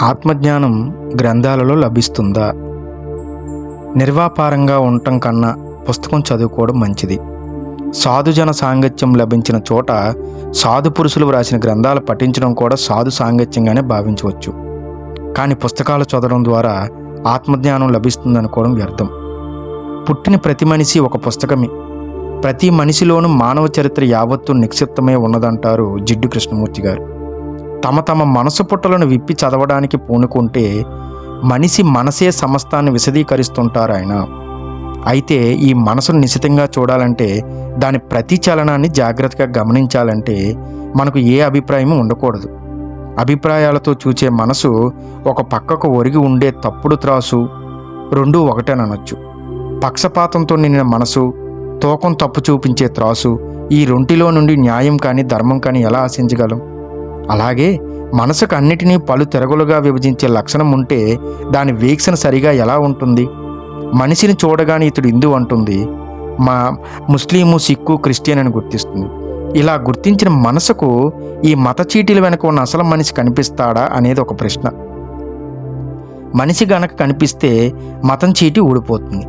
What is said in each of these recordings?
ఆత్మజ్ఞానం గ్రంథాలలో లభిస్తుందా? నిర్వాపారంగా ఉండటం కన్నా పుస్తకం చదువుకోవడం మంచిది. సాధుజన సాంగత్యం లభించిన చోట సాధు పురుషులు వ్రాసిన గ్రంథాలు పఠించడం కూడా సాధు సాంగత్యంగానే భావించవచ్చు. కానీ పుస్తకాలు చదవడం ద్వారా ఆత్మజ్ఞానం లభిస్తుందనుకోవడం వ్యర్థం. పుట్టిన ప్రతి మనిషి ఒక పుస్తకమే. ప్రతి మనిషిలోనూ మానవ చరిత్ర యావత్తు నిక్షిప్తమై ఉన్నదంటారు జిడ్డు కృష్ణమూర్తి గారు. తమ మనసు పుట్టలను విప్పి చదవడానికి పూనుకుంటే మనిషి మనసే సమస్తాన్ని విశదీకరిస్తుంటారు ఆయన. అయితే ఈ మనసును నిశితంగా చూడాలంటే, దాని ప్రతి చలనాన్ని జాగ్రత్తగా గమనించాలంటే మనకు ఏ అభిప్రాయము ఉండకూడదు. అభిప్రాయాలతో చూచే మనసు ఒక పక్కకు ఒరిగి ఉండే తప్పుడు త్రాసు, రెండూ ఒకటేనొచ్చు. పక్షపాతంతో నిండిన మనసు, తూకం తప్పు చూపించే త్రాసు, ఈ రెంటిలో నుండి న్యాయం కానీ ధర్మం కానీ ఎలా ఆశించగలం? అలాగే మనసుకు అన్నిటినీ పలు తెరగులుగా విభజించే లక్షణం ఉంటే దాని వీక్షణ సరిగా ఎలా ఉంటుంది? మనిషిని చూడగానే ఇతడు హిందూ అంటుంది, మా ముస్లిము, సిక్కు, క్రిస్టియన్ అని గుర్తిస్తుంది. ఇలా గుర్తించిన మనసుకు ఈ మత చీటీల వెనక ఉన్న అసలు మనిషి కనిపిస్తాడా అనేది ఒక ప్రశ్న. మనిషి గనక కనిపిస్తే మతం చీటీ ఊడిపోతుంది.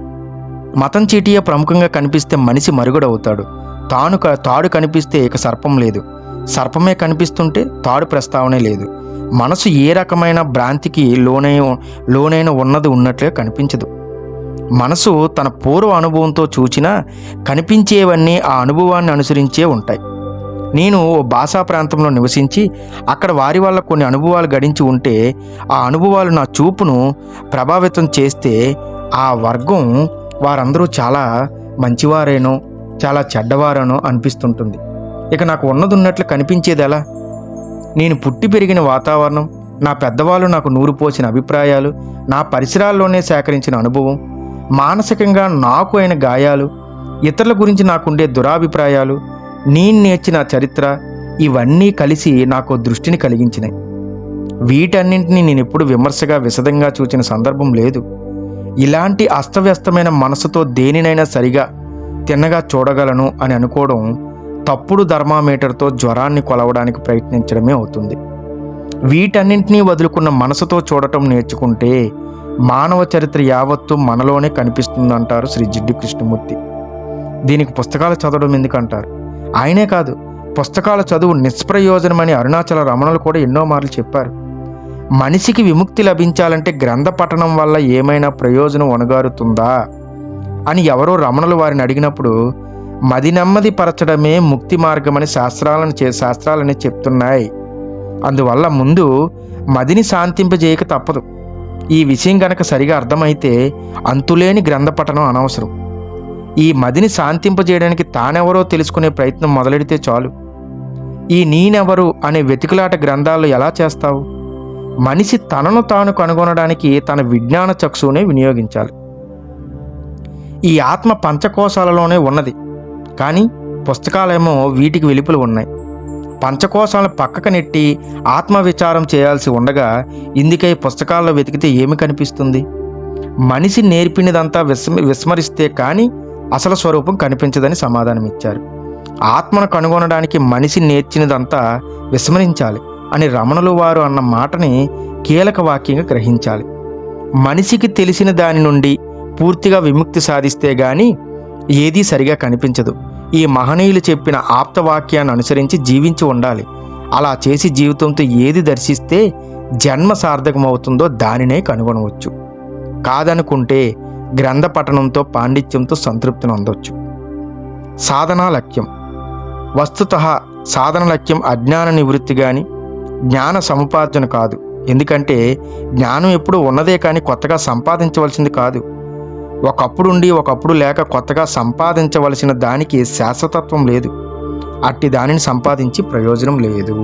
మతం చీటీయే ప్రముఖంగా కనిపిస్తే మనిషి మరుగుడవుతాడు. తాడు కనిపిస్తే ఇక సర్పం లేదు, సర్పమే కనిపిస్తుంటే తాడు ప్రస్తావనే లేదు. మనసు ఏ రకమైన భ్రాంతికి లోనైన ఉన్నది ఉన్నట్లే కనిపించదు. మనసు తన పూర్వ అనుభవంతో చూచినా కనిపించేవన్నీ ఆ అనుభవాన్ని అనుసరించే ఉంటాయి. నేను ఓ భాషా ప్రాంతంలో నివసించి అక్కడ వారి వల్ల కొన్ని అనుభవాలు గడించి ఉంటే ఆ అనుభవాలు నా చూపును ప్రభావితం చేస్తే ఆ వర్గం వారందరూ చాలా మంచివారేనో చాలా చెడ్డవారేనో అనిపిస్తుంటుంది. ఇక నాకు ఉన్నది ఉన్నట్లు కనిపించేది ఎలా? నేను పుట్టి పెరిగిన వాతావరణం, నా పెద్దవాళ్ళు నాకు నూరుపోసిన అభిప్రాయాలు, నా పరిసరాల్లోనే సేకరించిన అనుభవం, మానసికంగా నాకు అయిన గాయాలు, ఇతరుల గురించి నాకుండే దురాభిప్రాయాలు, నేను నేర్చిన చరిత్ర, ఇవన్నీ కలిసి నాకు దృష్టిని కలిగించినాయి. వీటన్నింటినీ నేను ఎప్పుడు విమర్శగా విశదంగా చూచిన సందర్భం లేదు. ఇలాంటి అస్తవ్యస్తమైన మనసుతో దేనినైనా సరిగా తిన్నగా చూడగలను అని అనుకోవడం తప్పుడు థర్మామీటర్తో జ్వరాన్ని కొలవడానికి ప్రయత్నించడమే అవుతుంది. వీటన్నింటినీ వదులుకున్న మనసుతో చూడటం నేర్చుకుంటే మానవ చరిత్ర యావత్తు మనలోనే కనిపిస్తుందంటారు శ్రీ జిడ్డు కృష్ణమూర్తి. దీనికి పుస్తకాలు చదవడం ఎందుకంటారు? ఆయనే కాదు, పుస్తకాల చదువు నిష్ప్రయోజనమని అరుణాచల రమణులు కూడా ఎన్నో మార్లు చెప్పారు. మనిషికి విముక్తి లభించాలంటే గ్రంథ పఠనం వల్ల ఏమైనా ప్రయోజనం ఒనగారుతుందా అని ఎవరో రమణులు వారిని అడిగినప్పుడు, మది నెమ్మది పరచడమే ముక్తి మార్గమని శాస్త్రాలని చెప్తున్నాయి. అందువల్ల ముందు మదిని శాంతింపజేయక తప్పదు. ఈ విషయం గనక సరిగా అర్థమైతే అంతులేని గ్రంథ పఠనం అనవసరం. ఈ మదిని శాంతింపజేయడానికి తానెవరో తెలుసుకునే ప్రయత్నం మొదలెడితే చాలు. ఈ నేనెవరు అనే వెతుకులాట గ్రంథాల్లో ఎలా చేస్తావు? మనిషి తనను తాను కనుగొనడానికి తన విజ్ఞాన చక్షువునే వినియోగించాలి. ఈ ఆత్మ పంచకోశాలలోనే ఉన్నది, కానీ పుస్తకాలేమో వీటికి వెలుపల ఉన్నాయి. పంచకోశాలను పక్కకు నెట్టి ఆత్మవిచారం చేయాల్సి ఉండగా ఇందుకై పుస్తకాల్లో వెతికితే ఏమి కనిపిస్తుంది? మనిషి నేర్పినదంతా విస్మరిస్తే కానీ అసలు స్వరూపం కనిపించదని సమాధానమిచ్చారు. ఆత్మను కనుగొనడానికి మనిషి నేర్చినదంతా విస్మరించాలి అని రమణులు వారు అన్న మాటని కీలక వాక్యంగా గ్రహించాలి. మనిషికి తెలిసిన దాని నుండి పూర్తిగా విముక్తి సాధిస్తే గాని ఏదీ సరిగా కనిపించదు. ఈ మహనీయులు చెప్పిన ఆప్తవాక్యాన్ని అనుసరించి జీవించి ఉండాలి. అలా చేసి జీవితంతో ఏది దర్శిస్తే జన్మ సార్థకమవుతుందో దానినే కనుగొనవచ్చు. కాదనుకుంటే గ్రంథ పఠనంతో పాండిత్యంతో సంతృప్తిని అందవచ్చు. సాధనా లక్ష్యం. వస్తుతః సాధన లక్ష్యం అజ్ఞాన నివృత్తి కానీ జ్ఞాన సముపార్జన కాదు. ఎందుకంటే జ్ఞానం ఎప్పుడు ఉన్నదే కానీ కొత్తగా సంపాదించవలసింది కాదు. ఒకప్పుడుండి ఒకప్పుడు లేక కొత్తగా సంపాదించవలసిన దానికి శాశ్వతత్వం లేదు. అట్టి దానిని సంపాదించి ప్రయోజనం లేదు.